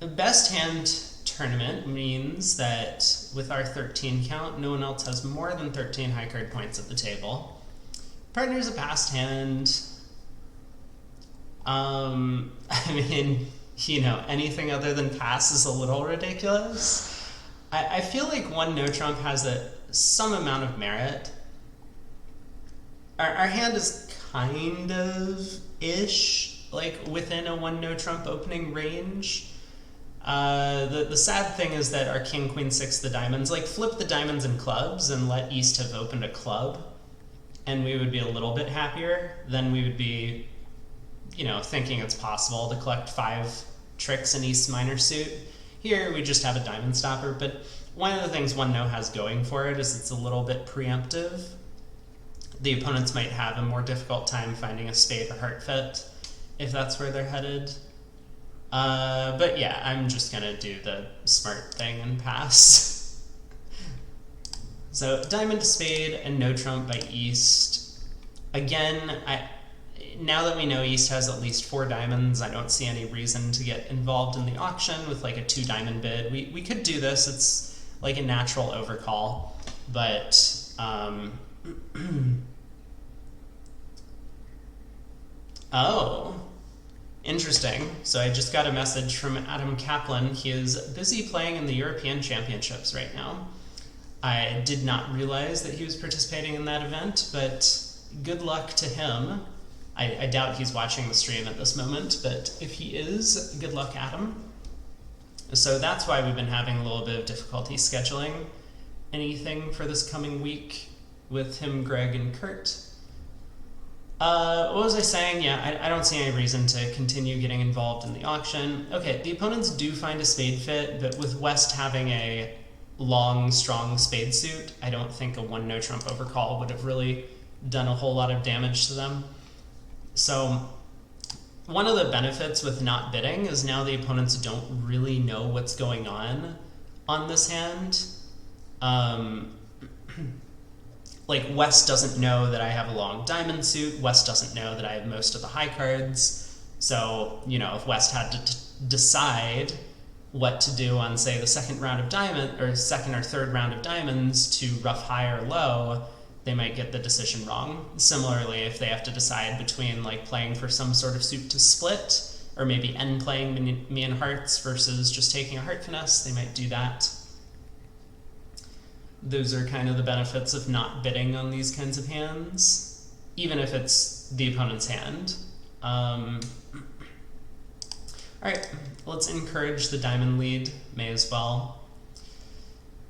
The best hand tournament means that with our 13 count, no one else has more than 13 high card points at the table. Partner's a passed hand. I mean, anything other than pass is a little ridiculous. I feel like one no trump has some amount of merit. Our hand is kind of ish, like within a one no trump opening range. The sad thing is that our king, queen, six, the diamonds, like flip the diamonds and clubs and let East have opened a club, and we would be a little bit happier. Then we would be, thinking it's possible to collect 5 tricks in East's minor suit. Here we just have a diamond stopper, but one of the things one no has going for it is it's a little bit preemptive. The opponents might have a more difficult time finding a spade or heart fit if that's where they're headed. But yeah, I'm just gonna do the smart thing and pass. So diamond to spade and no trump by East. Again, now that we know East has at least 4 diamonds, I don't see any reason to get involved in the auction with like a 2 diamond bid. We could do this, it's like a natural overcall, but oh, interesting. So I just got a message from Adam Kaplan. He is busy playing in the European Championships right now. I did not realize that he was participating in that event, but good luck to him. I doubt he's watching the stream at this moment, but if he is, good luck, Adam. So that's why we've been having a little bit of difficulty scheduling anything for this coming week with him, Greg, and Kurt. What was I saying? Yeah, I don't see any reason to continue getting involved in the auction. Okay, the opponents do find a spade fit, but with West having a long, strong spade suit, I don't think a one no trump overcall would have really done a whole lot of damage to them. So one of the benefits with not bidding is now the opponents don't really know what's going on this hand. Like West doesn't know that I have a long diamond suit. West doesn't know that I have most of the high cards. So, if West had to decide what to do on, say, the second round of diamond or second or third round of diamonds to rough high or low, they might get the decision wrong. Similarly, if they have to decide between like playing for some sort of suit to split or maybe end playing me and hearts versus just taking a heart finesse, they might do that. Those are kind of the benefits of not bidding on these kinds of hands, even if it's the opponent's hand. All right, let's encourage the diamond lead, may as well.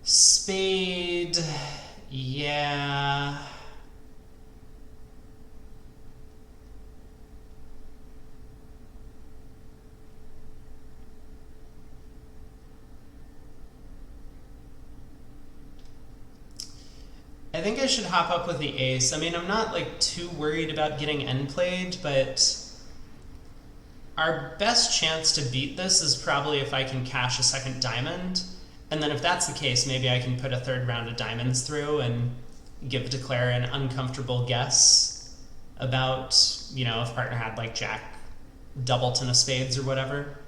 Spade, yeah. I think I should hop up with the ace. I mean, I'm not like too worried about getting end played, but our best chance to beat this is probably if I can cash a second diamond. And then if that's the case, maybe I can put a third round of diamonds through and declare an uncomfortable guess about, if partner had like jack, doubleton of spades or whatever.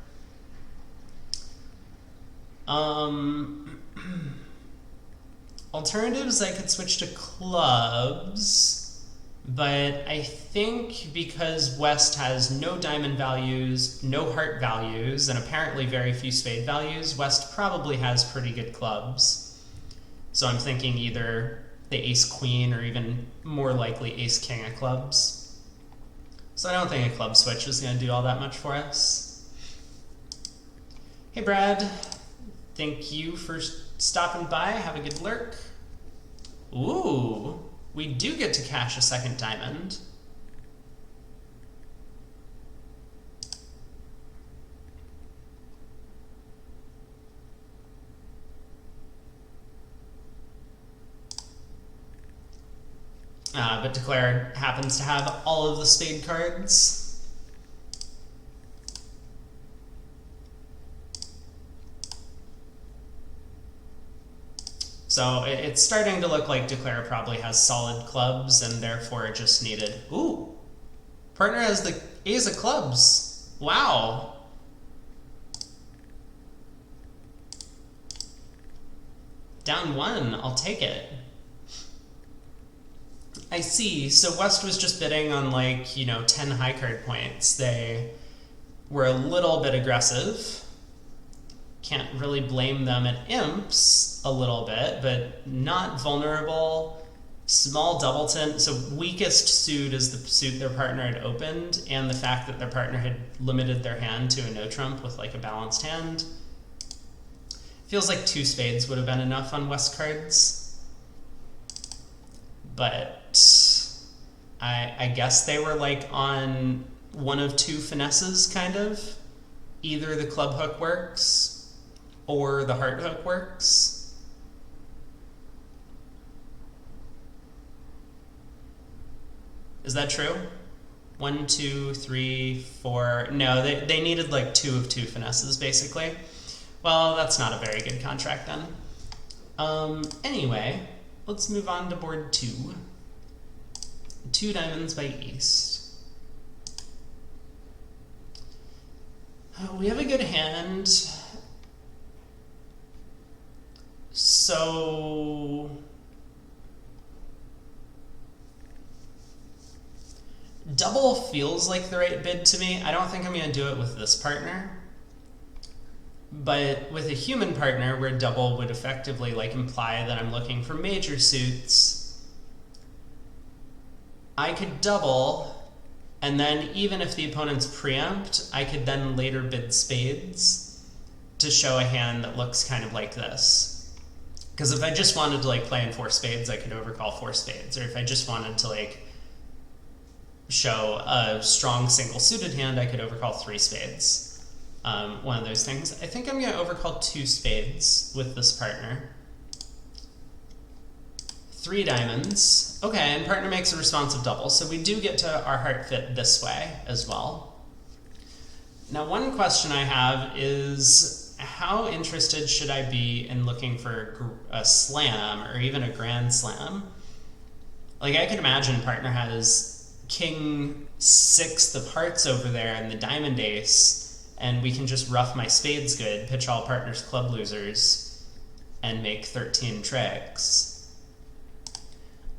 Alternatives, I could switch to clubs, but I think because West has no diamond values, no heart values, and apparently very few spade values, West probably has pretty good clubs. So I'm thinking either the ace-queen or even more likely ace-king of clubs. So I don't think a club switch is going to do all that much for us. Hey Brad, thank you for stopping by. Have a good lurk. Ooh, we do get to cash a second diamond. But Declare happens to have all of the spade cards. So it's starting to look like Declare probably has solid clubs and therefore it just needed... Ooh! Partner has the ace of clubs. Wow! Down 1, I'll take it. I see. So West was just bidding on, like, 10 high card points. They were a little bit aggressive. Can't really blame them at imps a little bit, but not vulnerable. Small doubleton. So weakest suit is the suit their partner had opened, and the fact that their partner had limited their hand to a no trump with like a balanced hand. Feels like 2 spades would have been enough on West cards. But I guess they were like on one of 2 finesses, kind of. Either the club hook works or the heart hook works. Is that true? 1, 2, 3, 4. No, they needed like 2 of 2 finesses, basically. Well, that's not a very good contract then. Anyway, let's move on to board 2. 2 diamonds by East. We have a good hand. So double feels like the right bid to me. I don't think I'm going to do it with this partner. But with a human partner, where double would effectively like imply that I'm looking for major suits, I could double, and then even if the opponent's preempt, I could then later bid spades to show a hand that looks kind of like this. Because if I just wanted to like play in 4 spades, I could overcall 4 spades. Or if I just wanted to like show a strong single suited hand, I could overcall 3 spades. One of those things. I think I'm going to overcall 2 spades with this partner. 3 diamonds. Okay, and partner makes a responsive double, so we do get to our heart fit this way as well. Now, one question I have is, how interested should I be in looking for a slam or even a grand slam? Like, I could imagine partner has king 6 of hearts over there and the diamond ace, and we can just rough my spades good, pitch all partners club losers, and make 13 tricks.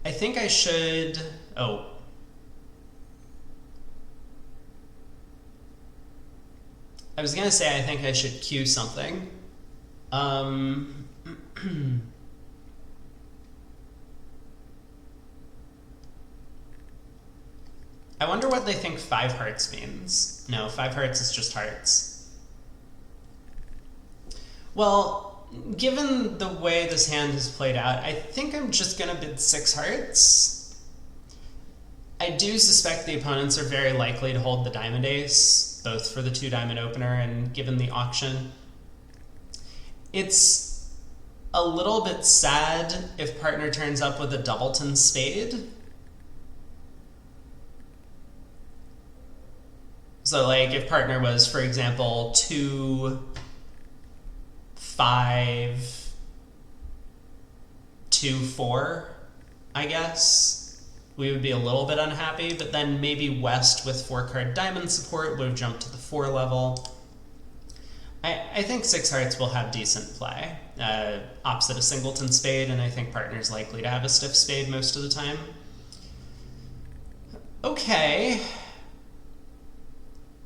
I think I should... Oh. I was going to say I think I should cue something. I wonder what they think 5 hearts means. No, 5 hearts is just hearts. Well, given the way this hand has played out, I think I'm just going to bid 6 hearts. I do suspect the opponents are very likely to hold the diamond ace, both for the 2 diamond opener and given the auction. It's a little bit sad if partner turns up with a doubleton spade. So like if partner was, for example, 2, 5, 2, 4, I guess, we would be a little bit unhappy, but then maybe West with 4-card diamond support would have jumped to the 4 level. I think 6 hearts will have decent play, opposite a singleton spade, and I think partner's likely to have a stiff spade most of the time. Okay.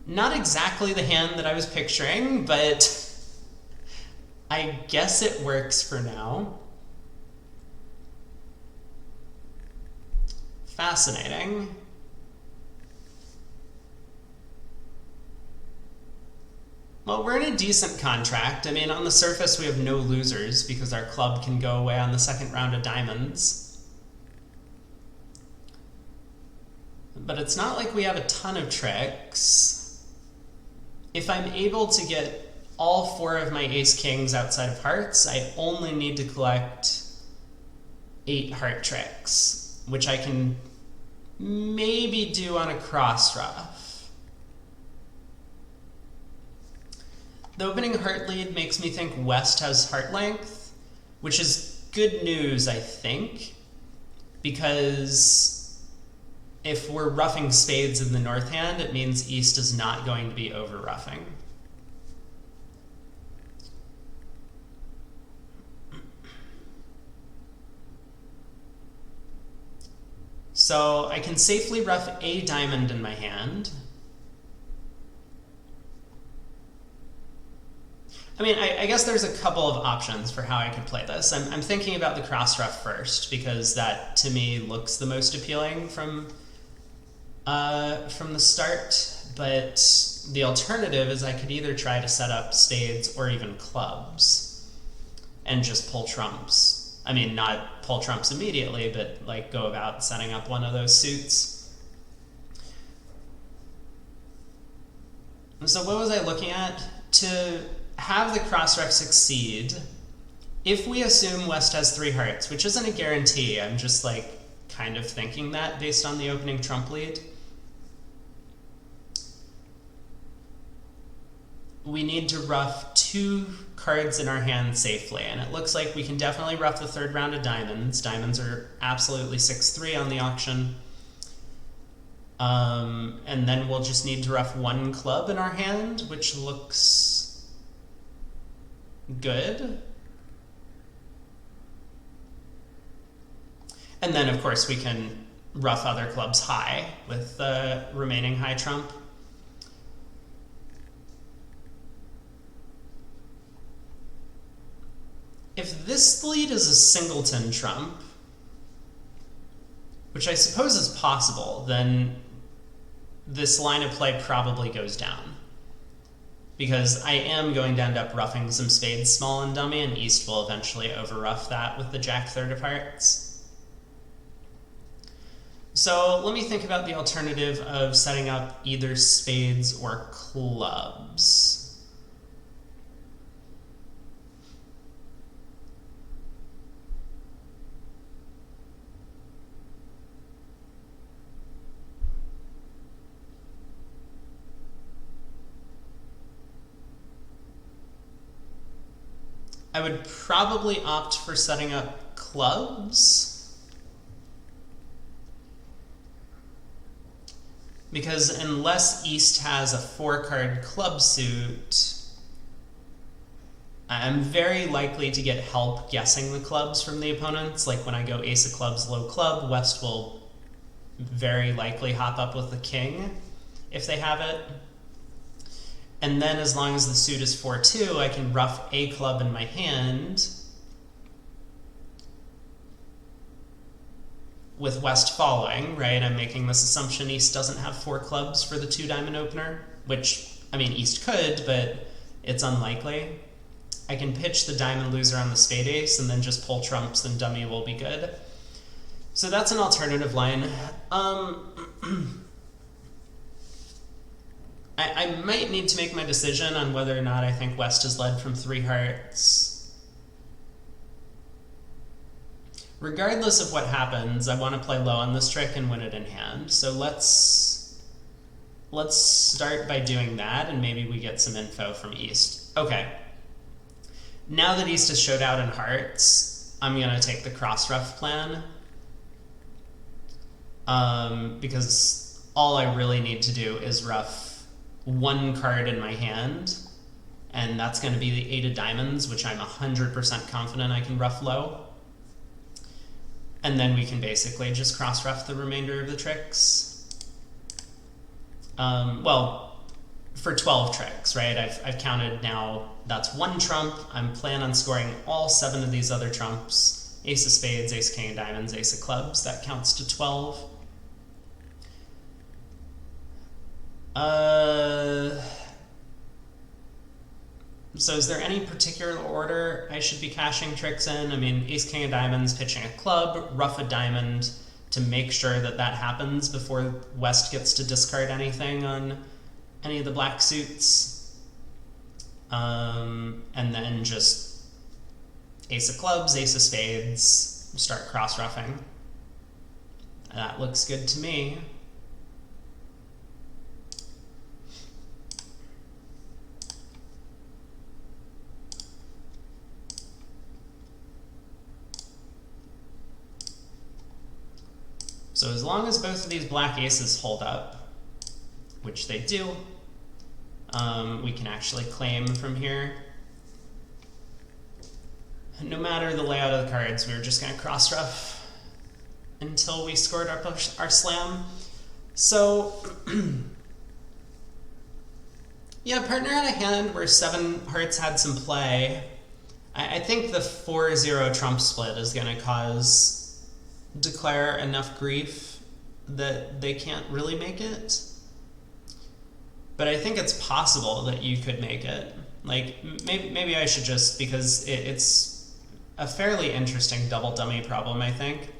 Not exactly the hand that I was picturing, but I guess it works for now. Fascinating. Well, we're in a decent contract. I mean, on the surface we have no losers because our club can go away on the 2nd round of diamonds. But it's not like we have a ton of tricks. If I'm able to get all 4 of my ace-kings outside of hearts, I only need to collect 8 heart tricks, which I can maybe do on a cross ruff. The opening heart lead makes me think West has heart length, which is good news, I think, because if we're roughing spades in the north hand, it means East is not going to be over roughing. So I can safely ruff a diamond in my hand. I mean, I guess there's a couple of options for how I could play this. I'm thinking about the cross ruff first, because that, to me, looks the most appealing from the start. But the alternative is I could either try to set up spades or even clubs and just pull trumps. I mean, not pull trumps immediately, but like go about setting up one of those suits. So what was I looking at? To have the cross ruff succeed, if we assume West has 3 hearts, which isn't a guarantee, I'm just like kind of thinking that based on the opening trump lead, we need to ruff 2 cards in our hand safely, and it looks like we can definitely ruff the 3rd round of diamonds. Diamonds are absolutely 6-3 on the auction. And then we'll just need to ruff 1 club in our hand, which looks good. And then, of course, we can ruff other clubs high with the remaining high trump. If this lead is a singleton trump, which I suppose is possible, then this line of play probably goes down, because I am going to end up ruffing some spades small and dummy, and East will eventually overruff that with the Jack 3rd of hearts. So let me think about the alternative of setting up either spades or clubs. I would probably opt for setting up clubs, because unless East has a 4-card club suit, I'm very likely to get help guessing the clubs from the opponents. Like when I go ace of clubs, low club, West will very likely hop up with the king if they have it. And then as long as the suit is 4-2, I can ruff a club in my hand with West following, right? I'm making this assumption East doesn't have 4 clubs for the 2-diamond opener, which, I mean, East could, but it's unlikely. I can pitch the diamond loser on the spade ace and then just pull trumps, and dummy will be good. So that's an alternative line. I might need to make my decision on whether or not I think West is led from 3 hearts. Regardless of what happens, I want to play low on this trick and win it in hand. So let's start by doing that, and maybe we get some info from East. Okay. Now that East has showed out in hearts, I'm going to take the cross ruff plan. Because all I really need to do is ruff 1 card in my hand, and that's going to be the 8 of diamonds, which I'm 100% confident I can ruff low. And then we can basically just cross ruff the remainder of the tricks. Well, for 12 tricks, right? I've counted now, that's 1 trump. I'm planning on scoring all 7 of these other trumps. Ace of spades, ace of king of diamonds, ace of clubs, that counts to 12. So is there any particular order I should be cashing tricks in? I mean, ace, king of diamonds, pitching a club, ruff a diamond to make sure that that happens before West gets to discard anything on any of the black suits. And then just ace of clubs, ace of spades, start cross-ruffing. That looks good to me. So as long as both of these black aces hold up, which they do, we can actually claim from here. No matter the layout of the cards, we're just going to cross ruff until we scored our slam. So, yeah, partner had a hand where 7 hearts had some play. I think the 4-0 trump split is going to cause Declare enough grief that they can't really make it. But I think it's possible that you could make it. Like, maybe I should just, because it's a fairly interesting double dummy problem, I think.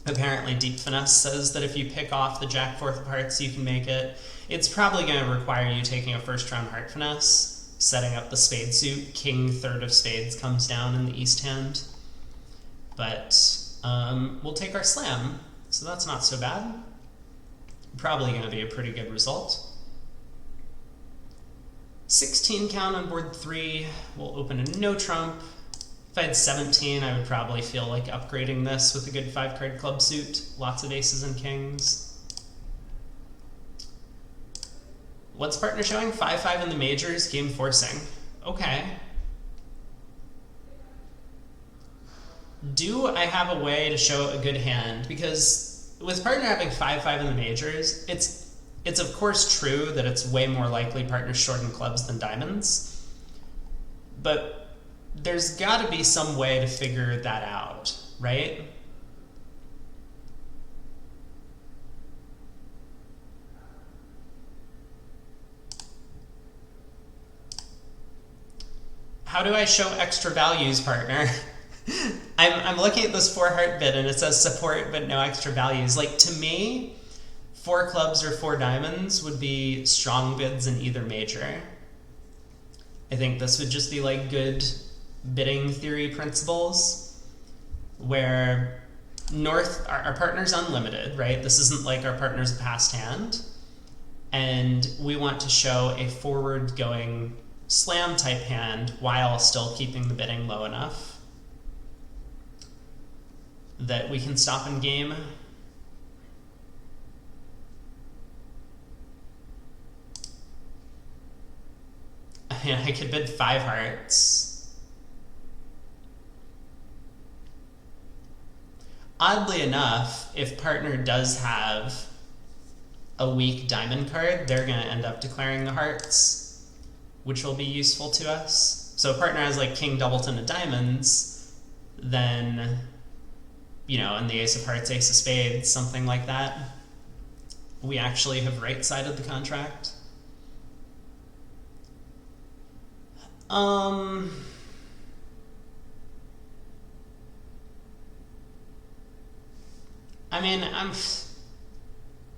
Apparently Deep Finesse says that if you pick off the Jack 4th of hearts, you can make it. It's probably going to require you taking a first round Heart Finesse, setting up the spade suit. King 3rd of spades comes down in the east hand. But we'll take our slam, so that's not so bad. Probably going to be a pretty good result. 16 count on board 3. We'll open a no trump. If I had 17, I would probably feel like upgrading this with a good 5-card club suit. Lots of aces and kings. What's partner showing? 5-5 in the majors, game forcing. Okay. Do I have a way to show a good hand? Because with partner having 5-5 in the majors, it's of course true that it's way more likely partners short in clubs than diamonds. But there's got to be some way to figure that out, right? How do I show extra values, partner? I'm looking at this 4-heart bid and it says support but no extra values. Like, to me, 4 clubs or 4 diamonds would be strong bids in either major. I think this would just be like good bidding theory principles where our partner's unlimited, right? This isn't like our partner's past hand. And we want to show a forward going slam type hand while still keeping the bidding low enough that we can stop in game. I could bid 5 hearts. Oddly enough, if partner does have a weak diamond card, they're going to end up declaring the hearts, which will be useful to us. So if partner has like king doubleton of diamonds, then, you know, in the ace of hearts, ace of spades, something like that, we actually have right-sided the contract. I mean,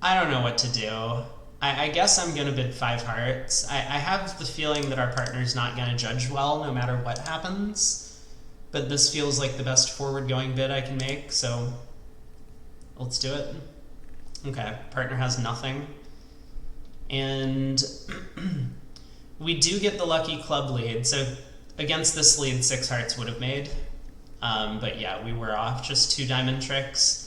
I don't know what to do. I guess I'm going to bid 5 hearts. I have the feeling that our partner's not going to judge well no matter what happens, but this feels like the best forward-going bid I can make, so let's do it. Okay, partner has nothing. And we do get the lucky club lead, so against this lead, 6 hearts would have made. But yeah, we were off just 2 diamond tricks.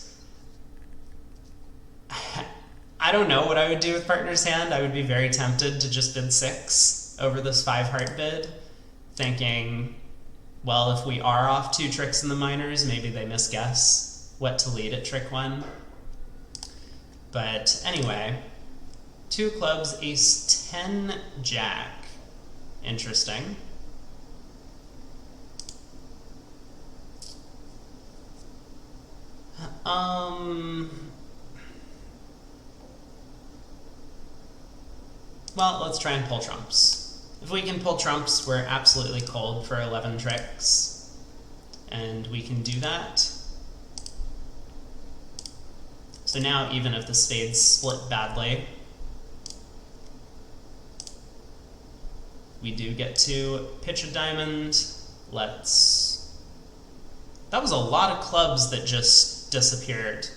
I don't know what I would do with partner's hand. I would be very tempted to just bid 6 over this 5 heart bid, thinking, well, if we are off 2 tricks in the minors, maybe they misguess what to lead at trick 1. But anyway, 2 clubs, ace 10, jack. Interesting. Well, let's try and pull trumps. If we can pull trumps, we're absolutely cold for 11 tricks. And we can do that. So now, even if the spades split badly, we do get to pitch a diamond. That was a lot of clubs that just disappeared.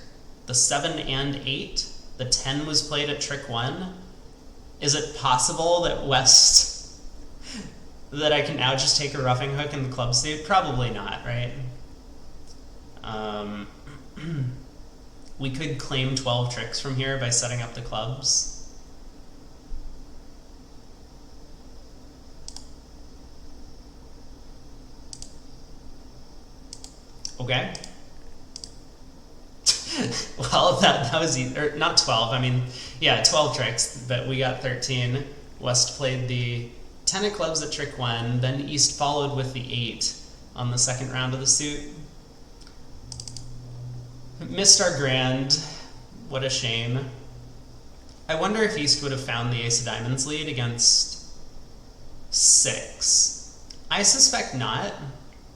The 7 and 8, the 10 was played at trick 1. Is it possible that that I can now just take a roughing hook in the club suit? Probably not, right? We could claim 12 tricks from here by setting up the clubs. Okay. Well, that was or not 12. I mean, yeah, 12 tricks, but we got 13. West played the 10 of clubs at trick 1, then East followed with the 8 on the second round of the suit. Missed our grand. What a shame. I wonder if East would have found the ace of diamonds lead against 6. I suspect not,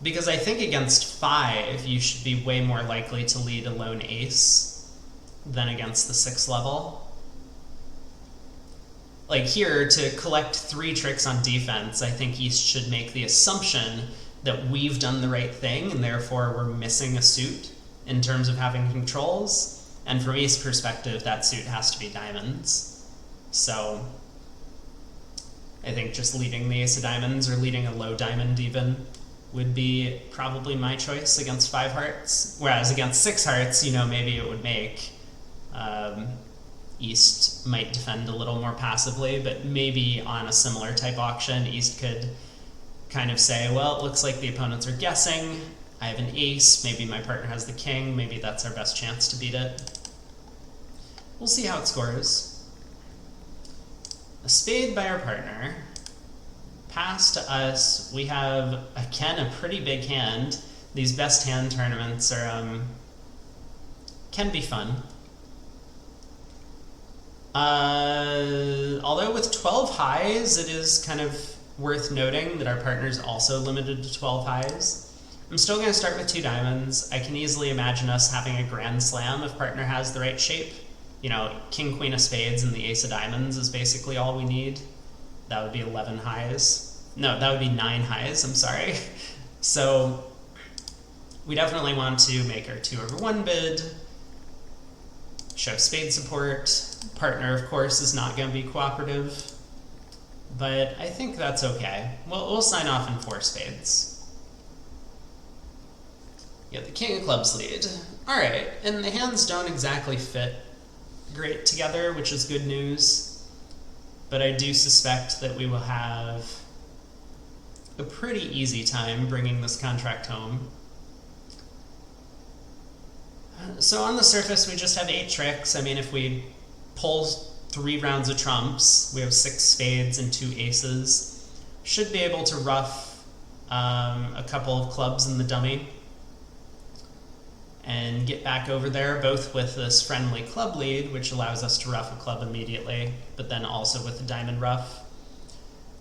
because I think against 5 you should be way more likely to lead a lone ace than against the 6 level. Like here, to collect 3 tricks on defense, I think East should make the assumption that we've done the right thing and therefore we're missing a suit in terms of having controls. And from East's perspective, that suit has to be diamonds. So I think just leading the ace of diamonds or leading a low diamond even would be probably my choice against 5 hearts. Whereas against 6 hearts, you know, maybe it would make. East might defend a little more passively, but maybe on a similar type auction, East could kind of say, well, it looks like the opponents are guessing. I have an ace, maybe my partner has the king, maybe that's our best chance to beat it. We'll see how it scores. A spade by our partner. Pass to us. We have, again, a pretty big hand. These best hand tournaments are can be fun. Although with 12 highs, it is kind of worth noting that our partner's also limited to 12 highs. I'm still going to start with 2 diamonds. I can easily imagine us having a grand slam if partner has the right shape. You know, king, queen of spades and the ace of diamonds is basically all we need. That would be 11 highs. No, that would be 9 highs, I'm sorry. So we definitely want to make our 2/1 bid, show spade support. Partner, of course, is not going to be cooperative, but I think that's okay. We'll sign off in 4 spades. Yeah, the king of clubs lead. All right, and the hands don't exactly fit great together, which is good news, but I do suspect that we will have a pretty easy time bringing this contract home. So on the surface, we just have 8 tricks. I mean, if we pull 3 rounds of trumps, we have 6 spades and 2 aces. Should be able to ruff a couple of clubs in the dummy and get back over there, both with this friendly club lead, which allows us to ruff a club immediately, but then also with a diamond ruff,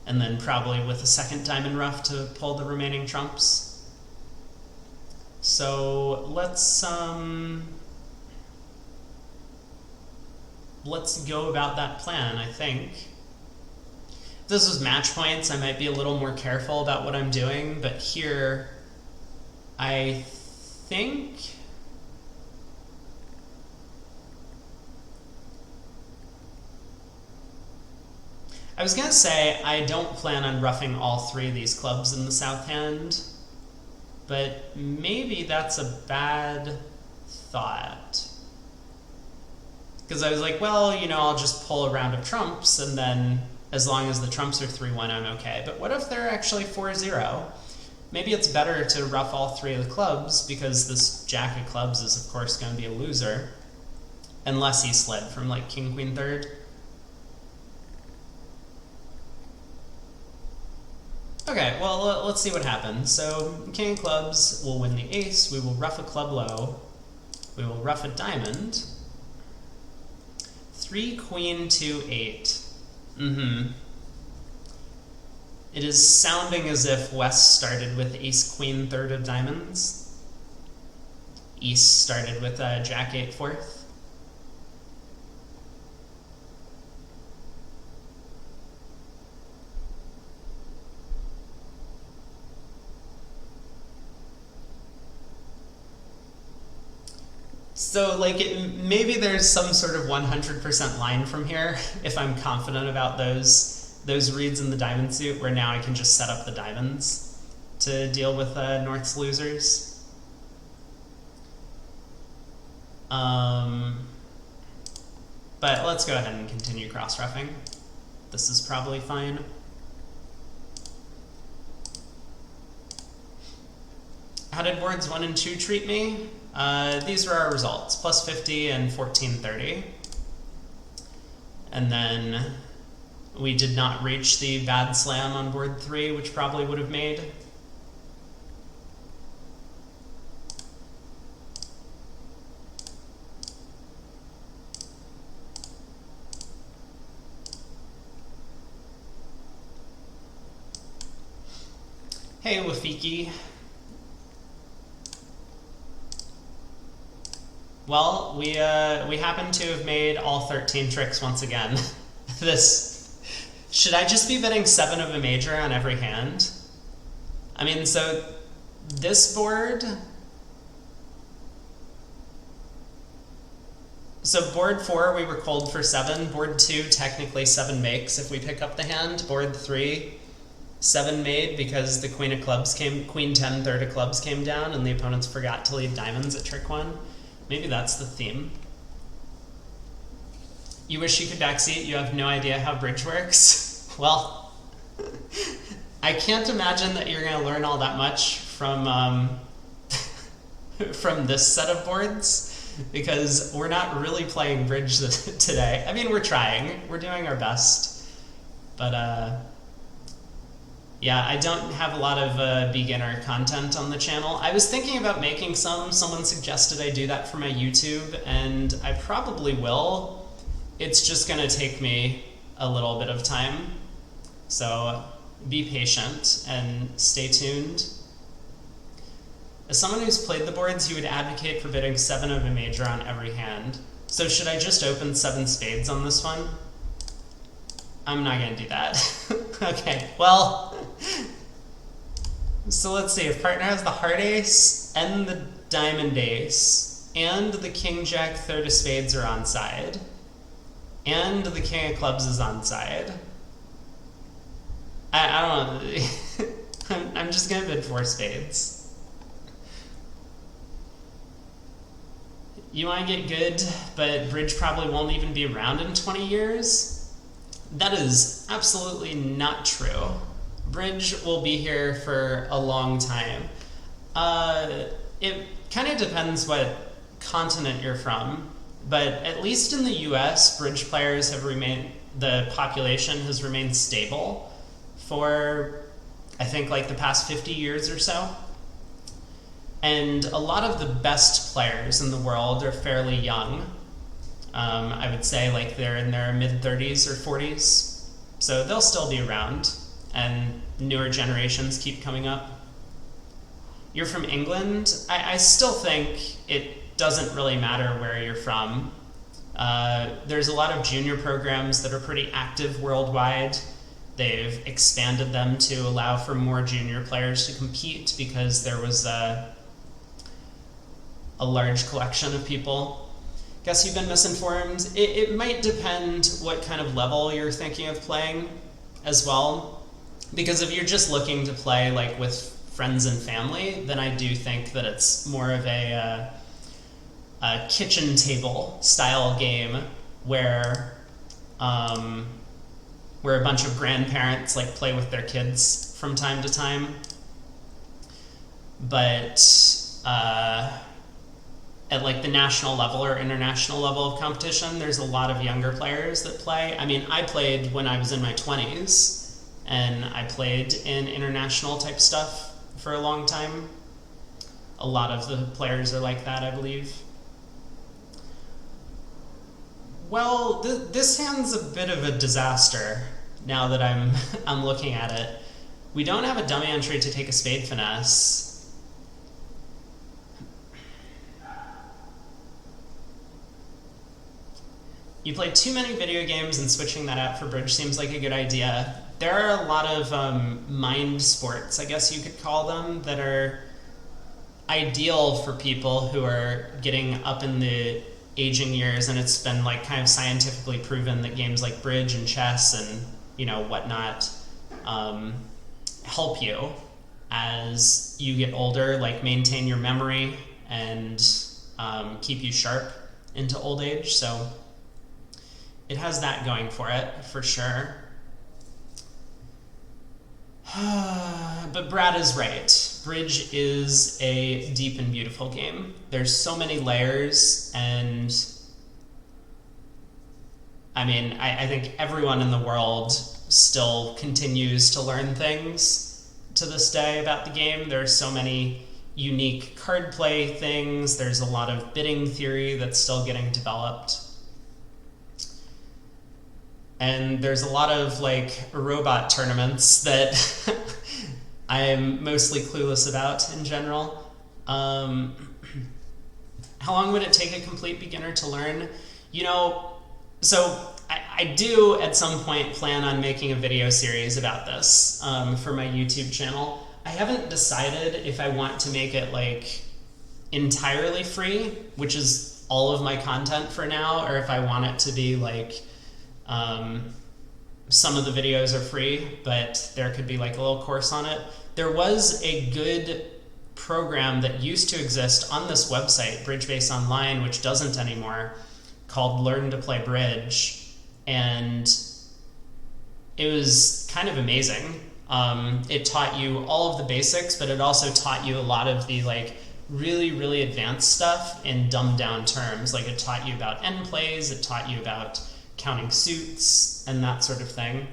and then probably with a second diamond ruff to pull the remaining trumps. So let's go about that plan, I think. If this was match points, I might be a little more careful about what I'm doing, but here, I think I was going to say I don't plan on ruffing all 3 of these clubs in the south hand, but maybe that's a bad thought. Because I was like, well, you know, I'll just pull a round of trumps, and then as long as the trumps are 3-1, I'm okay. But what if they're actually 4-0? Maybe it's better to ruff all 3 of the clubs, because this jack of clubs is, of course, going to be a loser. Unless he slid from, like, king, queen, third. Okay, well, let's see what happens. So, king of clubs will win the ace. We will ruff a club low. We will ruff a diamond. 3, queen, 2, 8. It is sounding as if West started with ace, queen, third of diamonds. East started with jack, 8, fourth. So, like, maybe there's some sort of 100% line from here, if I'm confident about those reads in the diamond suit, where now I can just set up the diamonds to deal with North's losers. But let's go ahead and continue cross-ruffing. This is probably fine. How did boards 1 and 2 treat me? These were our results, plus 50 and 1430. And then we did not reach the bad slam on board 3, which probably would have made. Hey, Wafiki. Well, we happen to have made all 13 tricks once again. Should I just be betting 7 of a major on every hand? I mean, so this board... So board 4, we were cold for 7. Board 2, technically 7 makes if we pick up the hand. Board 3, 7 made because the Queen of Clubs Queen 10, third of clubs came down and the opponents forgot to leave diamonds at trick 1. Maybe that's the theme. You wish you could backseat, you have no idea how bridge works? Well, I can't imagine that you're going to learn all that much from from this set of boards, because we're not really playing bridge today. I mean, we're trying. We're doing our best. But, yeah, I don't have a lot of beginner content on the channel. I was thinking about making some. Someone suggested I do that for my YouTube, and I probably will. It's just going to take me a little bit of time. So be patient and stay tuned. As someone who's played the boards, you would advocate for bidding 7 of a major on every hand. So should I just open 7 spades on this one? I'm not going to do that. Okay, well, so let's see. If partner has the heart ace and the diamond ace, and the king jack third of spades are on side, and the king of clubs is on side, I don't know. I'm just going to bid 4 spades. You want to get good, but bridge probably won't even be around in 20 years? That is absolutely not true. Bridge will be here for a long time. It kind of depends what continent you're from, but at least in the US, bridge players have the population has remained stable for, I think, like the past 50 years or so. And a lot of the best players in the world are fairly young. I would say like they're in their mid-30s or 40s. So they'll still be around, and newer generations keep coming up. You're from England? I still think it doesn't really matter where you're from. There's a lot of junior programs that are pretty active worldwide. They've expanded them to allow for more junior players to compete because there was a large collection of people. Guess you've been misinformed. It might depend what kind of level you're thinking of playing as well. Because if you're just looking to play like with friends and family, then I do think that it's more of a kitchen table style game where a bunch of grandparents like play with their kids from time to time. But at like the national level or international level of competition, there's a lot of younger players that play. I mean, I played when I was in my 20s, and I played in international type stuff for a long time. A lot of the players are like that, I believe. Well, this hand's a bit of a disaster now that I'm looking at it. We don't have a dummy entry to take a spade finesse. You play too many video games, and switching that out for bridge seems like a good idea. There are a lot of mind sports, I guess you could call them, that are ideal for people who are getting up in the aging years, and it's been like kind of scientifically proven that games like bridge and chess and whatnot help you as you get older, like maintain your memory and keep you sharp into old age. So it has that going for it, for sure. But Brad is right. Bridge is a deep and beautiful game. There's so many layers, and I mean, I think everyone in the world still continues to learn things to this day about the game. There's so many unique card play things. There's a lot of bidding theory that's still getting developed. And there's a lot of like robot tournaments that I'm mostly clueless about in general. How long would it take a complete beginner to learn? You know, so I do at some point plan on making a video series about this for my YouTube channel. I haven't decided if I want to make it like entirely free, which is all of my content for now, or if I want it to be like some of the videos are free, but there could be like a little course on it. There was a good program that used to exist on this website, BridgeBase Online, which doesn't anymore, called Learn to Play Bridge, and it was kind of amazing. It taught you all of the basics, but it also taught you a lot of the like really, really advanced stuff in dumbed down terms. Like it taught you about end plays, it taught you about counting suits and that sort of thing.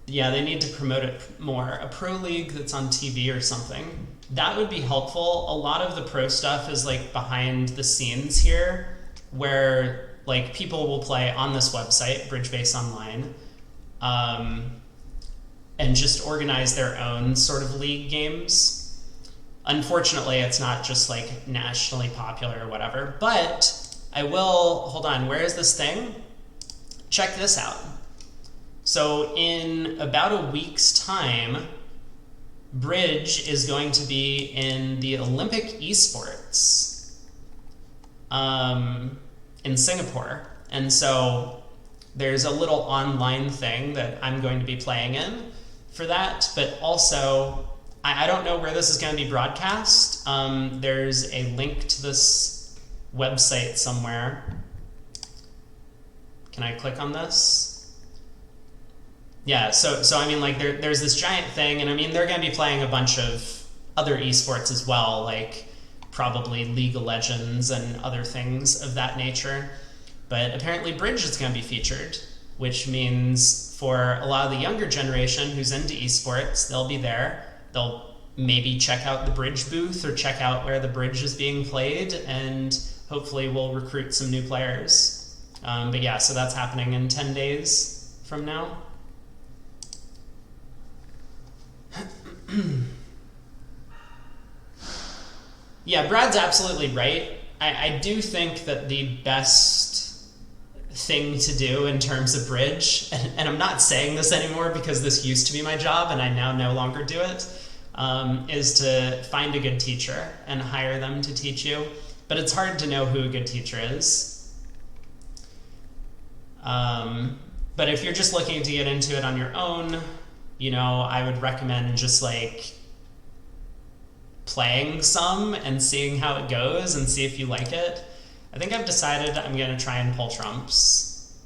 Yeah, they need to promote it more. A pro league that's on TV or something. That would be helpful. A lot of the pro stuff is like behind the scenes here, where like people will play on this website, BridgeBase Online, and just organize their own sort of league games. Unfortunately, it's not just like nationally popular or whatever, but I will, hold on, where is this thing? Check this out. So in about a week's time, Bridge is going to be in the Olympic esports in Singapore. And so there's a little online thing that I'm going to be playing in for that, but also I don't know where this is going to be broadcast. There's a link to this website somewhere. Can I click on this? Yeah, so I mean, like there's this giant thing, and I mean they're going to be playing a bunch of other esports as well, like probably League of Legends and other things of that nature. But apparently Bridge is going to be featured, which means for a lot of the younger generation who's into esports, they'll be there. They'll maybe check out the Bridge booth or check out where the Bridge is being played, and hopefully we'll recruit some new players. But yeah, so that's happening in 10 days from now. Yeah, Brad's absolutely right. I do think that the best thing to do in terms of Bridge, and I'm not saying this anymore because this used to be my job and I now no longer do it, is to find a good teacher and hire them to teach you. But it's hard to know who a good teacher is. But if you're just looking to get into it on your own, you know, I would recommend just like playing some and seeing how it goes and see if you like it. I think I've decided I'm going to try and pull trumps.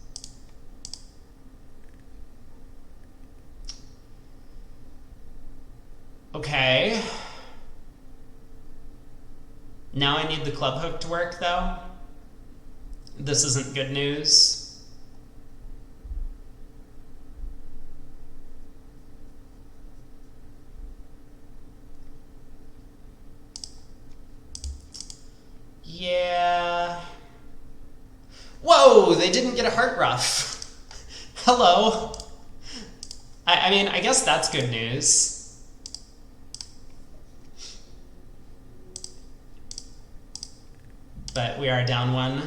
Okay. Now I need the club hook to work though. This isn't good news. Yeah. Whoa, they didn't get a heart ruff. Hello. I mean, I guess that's good news. But we are down one.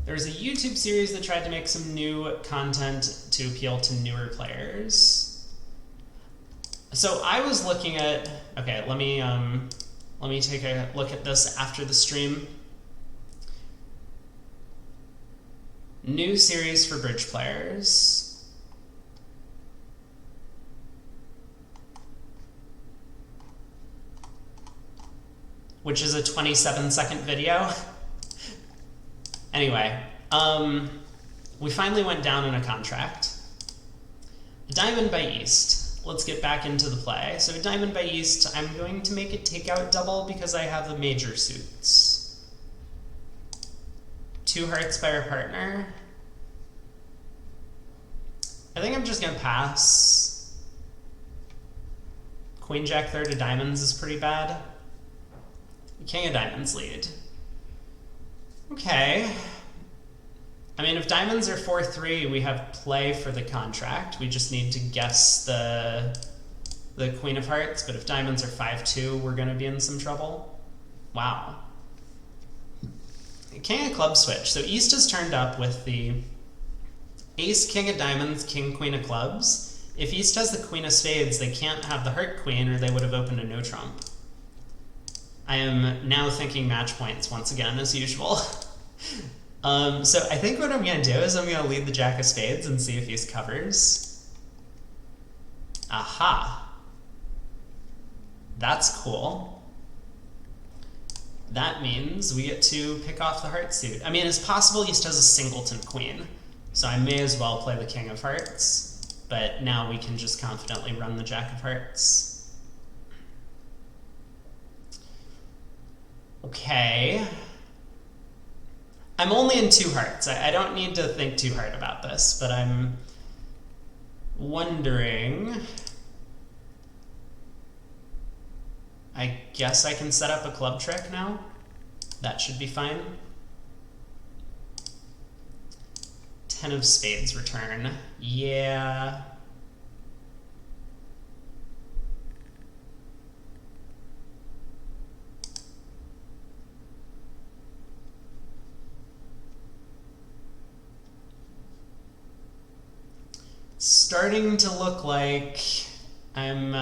There's a YouTube series that tried to make some new content to appeal to newer players. So I was looking at, okay, let me take a look at this after the stream. New series for Bridge players. Which is a 27-second video. Anyway, we finally went down in a contract. diamond by east. Let's get back into the play. So diamond by east, I'm going to make it take out double because I have the major suits. 2 hearts by our partner. I think I'm just gonna pass. Queen jack third of diamonds is pretty bad. King of diamonds lead. Okay. I mean, if diamonds are 4-3, we have play for the contract. We just need to guess the queen of hearts, but if diamonds are 5-2, we're gonna be in some trouble. Wow. King of clubs switch. So east is turned up with the ace, king of diamonds, king, queen of clubs. If east has the queen of spades, they can't have the heart queen or they would have opened a no trump. I am now thinking match points once again, as usual. So I think what I'm going to do is I'm going to lead the jack of spades and see if east covers. Aha. That's cool. That means we get to pick off the heart suit. I mean, it's possible east has a singleton queen, so I may as well play the king of hearts, but now we can just confidently run the jack of hearts. Okay. I'm only in 2 hearts. I don't need to think too hard about this, but I'm wondering... I guess I can set up a club trick now. That should be fine. 10 of spades return. Yeah. Starting to look like I'm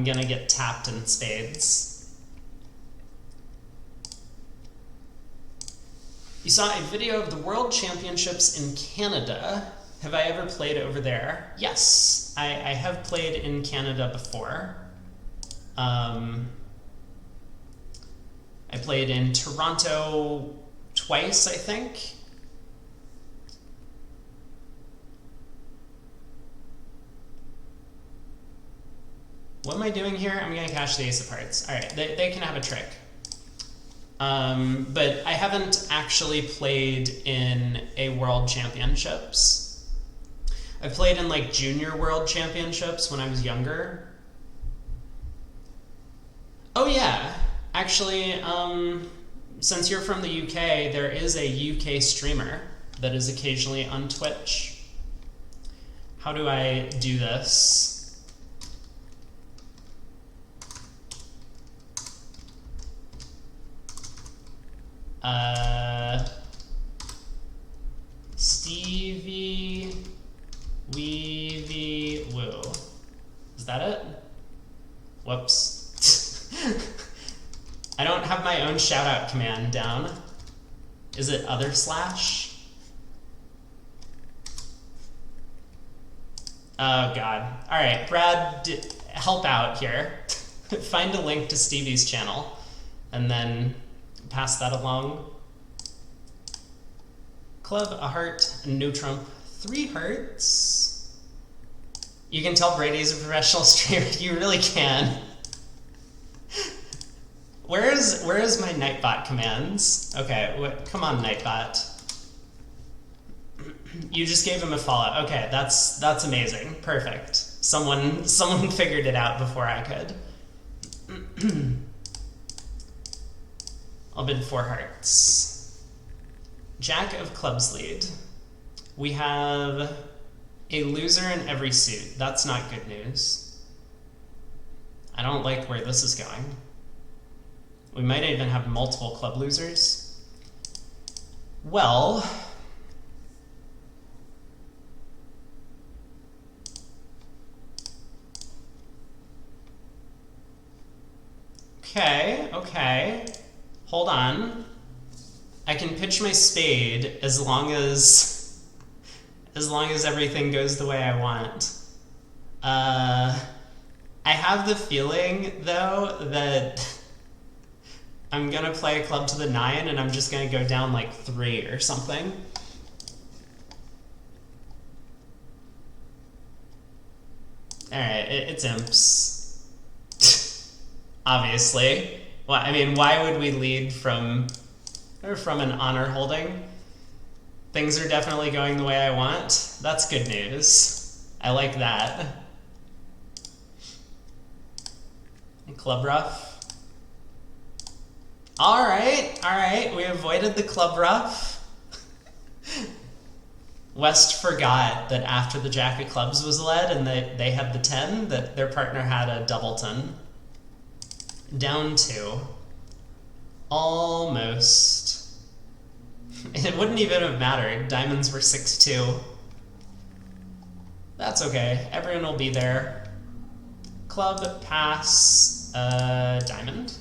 gonna get tapped in spades. You saw a video of the World Championships in Canada. Have I ever played over there? Yes, I have played in Canada before. I played in Toronto twice, I think. What am I doing here? I'm going to cash the ace of hearts. All right, they can have a trick. But I haven't actually played in a World Championships. I played in like Junior World Championships when I was younger. Oh yeah, actually, since you're from the UK, there is a UK streamer that is occasionally on Twitch. How do I do this? Stevie Weevy Woo. Is that it? Whoops. I don't have my own shout out command down. Is it other slash? Oh god. Alright, Brad, help out here. Find a link to Stevie's channel and then pass that along. Club, a heart, no trump, 3 hearts. You can tell Brady's a professional streamer. You really can. Where is my Nightbot commands? Okay, come on, Nightbot. You just gave him a follow. Okay, that's amazing. Perfect. Someone figured it out before I could. I'll bid 4 hearts. Jack of clubs lead. We have a loser in every suit. That's not good news. I don't like where this is going. We might even have multiple club losers. Well, okay. Hold on. I can pitch my spade as long as everything goes the way I want. I have the feeling, though, that I'm gonna play a club to the 9 and I'm just gonna go down like 3 or something. Alright, it's imps. Obviously. Well, I mean, why would we lead from an honor holding? Things are definitely going the way I want. That's good news. I like that. Club ruff. Alright, we avoided the club ruff. West forgot that after the Jack of Clubs was led and they had the 10, that their partner had a doubleton. Down 2. Almost. It wouldn't even have mattered. Diamonds were 6-2. That's okay. Everyone will be there. Club, pass, diamond.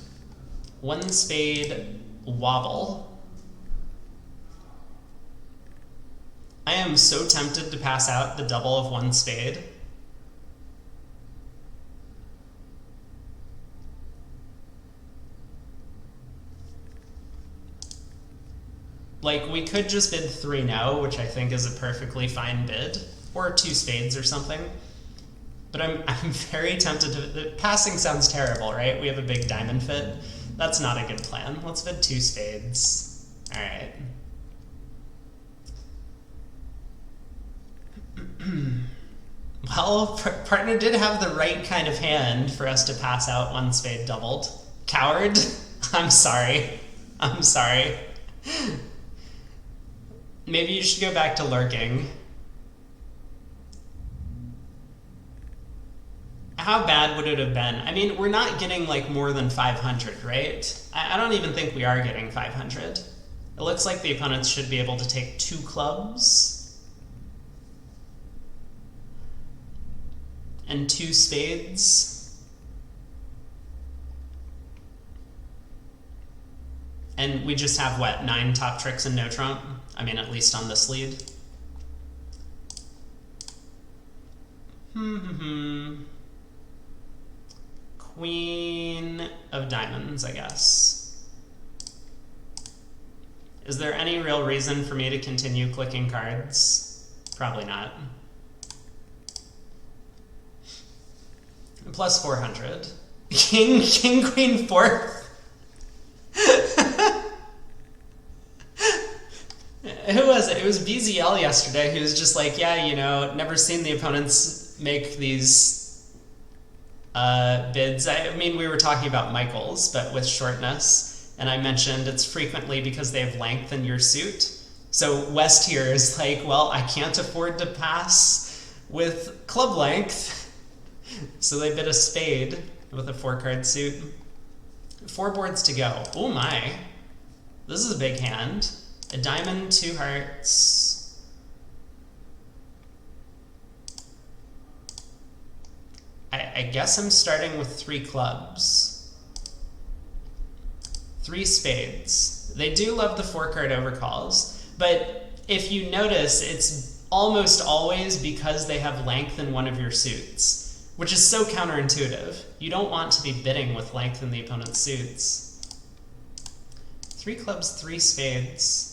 1 spade, wobble. I am so tempted to pass out the double of 1 spade. Like, we could just bid 3 now, which I think is a perfectly fine bid, or 2 spades or something. But I'm very tempted to... Passing sounds terrible, right? We have a big diamond fit. That's not a good plan. Let's bid 2 spades. All right. Well, partner did have the right kind of hand for us to pass out 1 spade doubled. Coward? I'm sorry. I'm sorry. Maybe you should go back to lurking. How bad would it have been? I mean, we're not getting like more than 500, right? I don't even think we are getting 500. It looks like the opponents should be able to take 2 clubs and 2 spades. And we just have, what, 9 top tricks and no trump? I mean, at least on this lead. Queen of diamonds, I guess. Is there any real reason for me to continue clicking cards? Probably not. Plus 400. King, queen, 4th. Who was it? It was BZL yesterday who was just like, yeah, you know, never seen the opponents make these bids. I mean, we were talking about Michaels, but with shortness. And I mentioned it's frequently because they have length in your suit. So West here is like, well, I can't afford to pass with club length. So they bid a spade with a 4-card suit. 4 boards to go. Oh my. This is a big hand. A diamond, 2 hearts. I guess I'm starting with 3 clubs. 3 spades. They do love the 4-card overcalls, but if you notice, it's almost always because they have length in one of your suits, which is so counterintuitive. You don't want to be bidding with length in the opponent's suits. 3 clubs, 3 spades.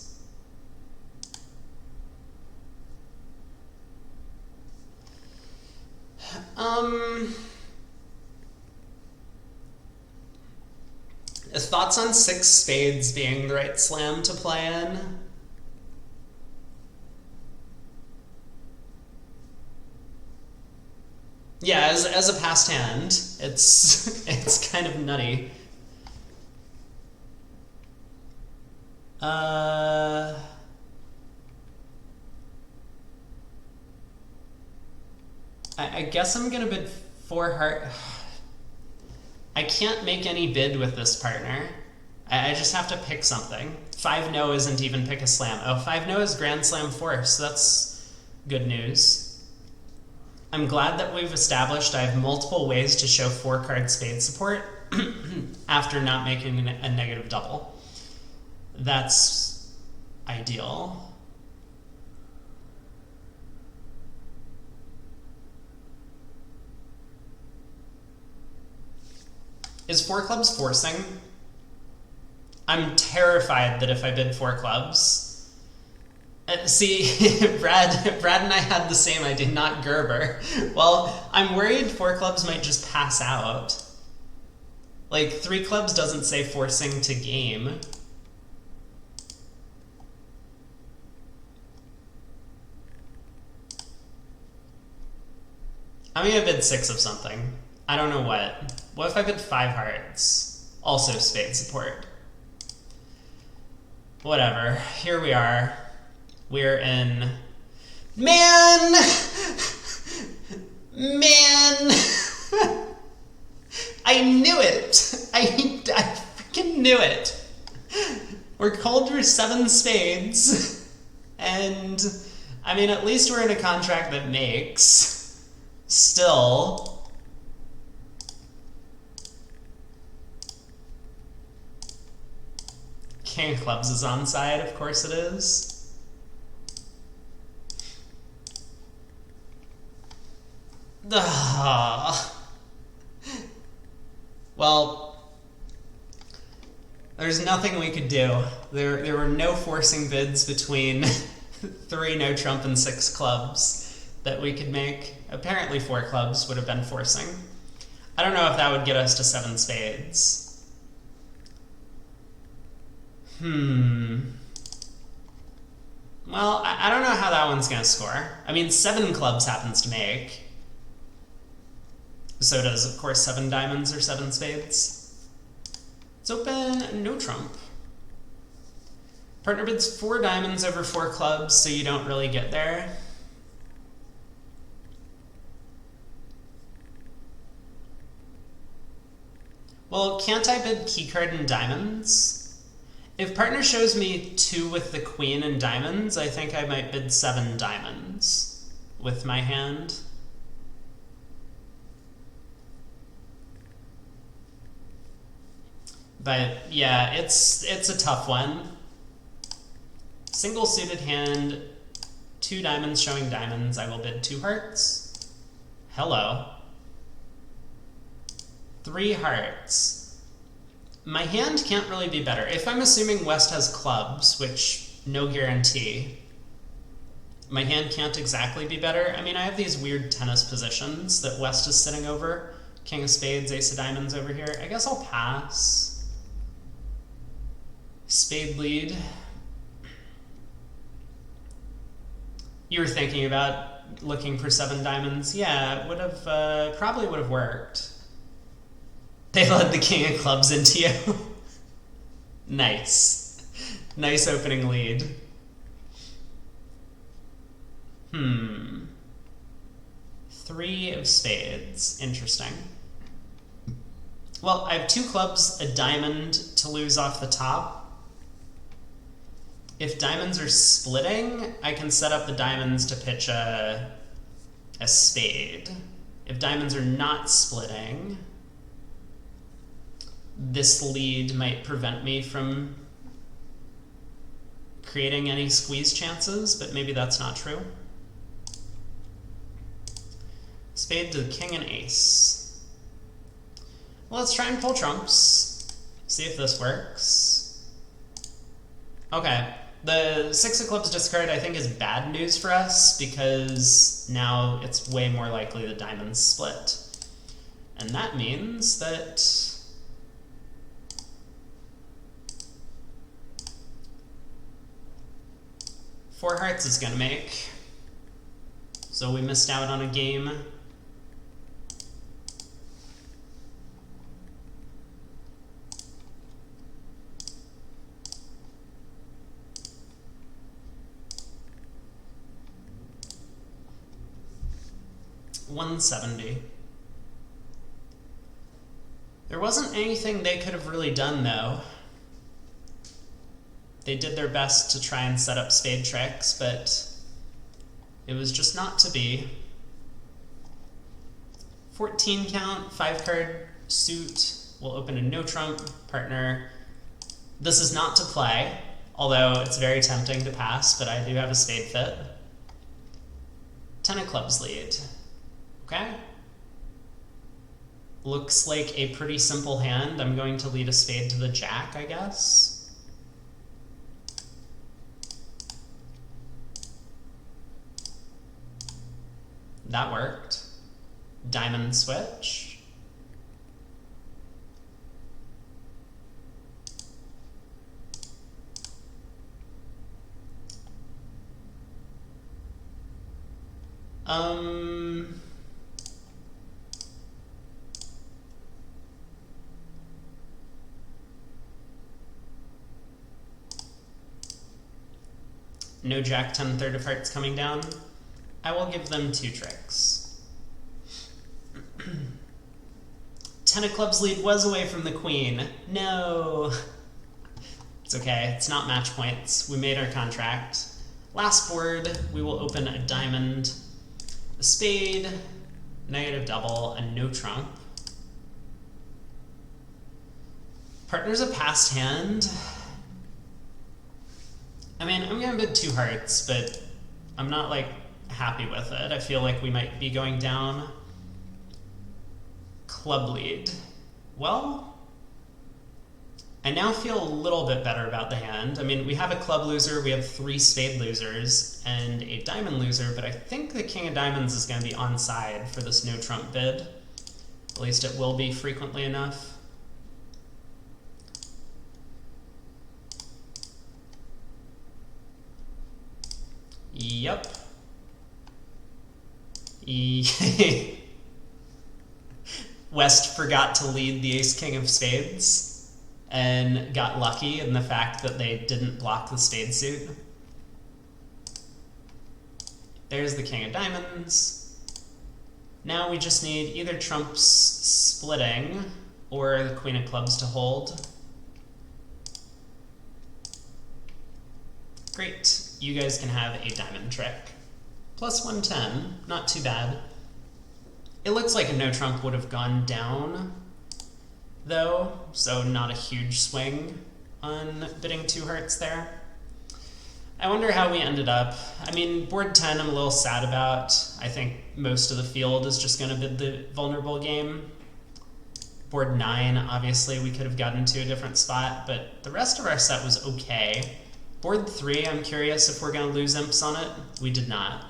Thoughts on 6 spades being the right slam to play in? Yeah, as a passed hand, it's kind of nutty. I guess I'm gonna bid 4 heart. I can't make any bid with this partner. I just have to pick something. 5 no isn't even pick a slam. Oh, 5 no is Grand Slam force. That's good news. I'm glad that we've established I have multiple ways to show 4-card spade support after not making a negative double. That's ideal. Is 4 clubs forcing? I'm terrified that if I bid 4 clubs, See, Brad and I had the same idea, not Gerber. Well, I'm worried 4 clubs might just pass out. Like, 3 clubs doesn't say forcing to game. I'm gonna bid 6 of something. I don't know what. What if I bid 5 hearts? Also spade support. Whatever. Here we are. We're in... Man! Man! I knew it! I freaking knew it! We're called for 7 spades. And, I mean, at least we're in a contract that makes. Still. King of clubs is on side, of course it is. Ugh. Well, there's nothing we could do. There were no forcing bids between 3 no trump and 6 clubs that we could make. Apparently 4 clubs would have been forcing. I don't know if that would get us to 7 spades. Well, I don't know how that one's gonna score. I mean, 7 clubs happens to make. So does, of course, 7 diamonds or 7 spades. It's open, no trump. Partner bids 4 diamonds over 4 clubs, so you don't really get there. Well, can't I bid keycard and diamonds? If partner shows me 2 with the queen and diamonds, I think I might bid 7 diamonds with my hand. But yeah, it's a tough one. Single suited hand, 2 diamonds showing diamonds, I will bid 2 hearts. Hello. 3 hearts. My hand can't really be better. If I'm assuming West has clubs, which no guarantee, my hand can't exactly be better. I mean, I have these weird tennis positions that West is sitting over. King of spades, ace of diamonds over here. I guess I'll pass. Spade lead. You were thinking about looking for 7 diamonds. Yeah, it would have, probably would have worked. They led the king of clubs into you. Nice. Nice opening lead. 3 of spades. Interesting. Well, I have 2 clubs, a diamond to lose off the top. If diamonds are splitting, I can set up the diamonds to pitch a spade. If diamonds are not splitting, this lead might prevent me from creating any squeeze chances, but maybe that's not true. Spade to the king and ace. Well, let's try and pull trumps. See if this works. Okay. The 6 of clubs discard, I think, is bad news for us because now it's way more likely the diamonds split. And that means that 4 hearts is gonna make. So we missed out on a game. $170. There wasn't anything they could have really done, though. They did their best to try and set up spade tricks, but it was just not to be. 14 count, 5 card suit. We'll open a no trump partner. This is not to play, although it's very tempting to pass, but I do have a spade fit. 10 of clubs lead. Okay. Looks like a pretty simple hand. I'm going to lead a spade to the jack, I guess. That worked. Diamond switch. No Jack 10 third of hearts coming down. I will give them 2 tricks. 10 of clubs lead was away from the queen. No. It's okay, it's not match points. We made our contract. Last board, we will open a diamond, a spade, negative double, and no trump. Partner's a passed hand. I mean, I'm gonna bid 2 hearts, but I'm not, like, happy with it. I feel like we might be going down. Club lead. Well, I now feel a little bit better about the hand. I mean, we have a club loser, we have 3 spade losers, and a diamond loser, but I think the king of diamonds is gonna be onside for this no trump bid. At least it will be frequently enough. Yep. West forgot to lead the ace-king of spades and got lucky in the fact that they didn't block the spade suit. There's the king of diamonds. Now we just need either trumps splitting or the queen of clubs to hold. Great. You guys can have a diamond trick. Plus 110, not too bad. It looks like a no trump would have gone down, though, so not a huge swing on bidding 2 hearts there. I wonder how we ended up. I mean, board 10 I'm a little sad about. I think most of the field is just going to bid the vulnerable game. Board 9, obviously, we could have gotten to a different spot, but the rest of our set was okay. Board 3, I'm curious if we're going to lose imps on it. We did not.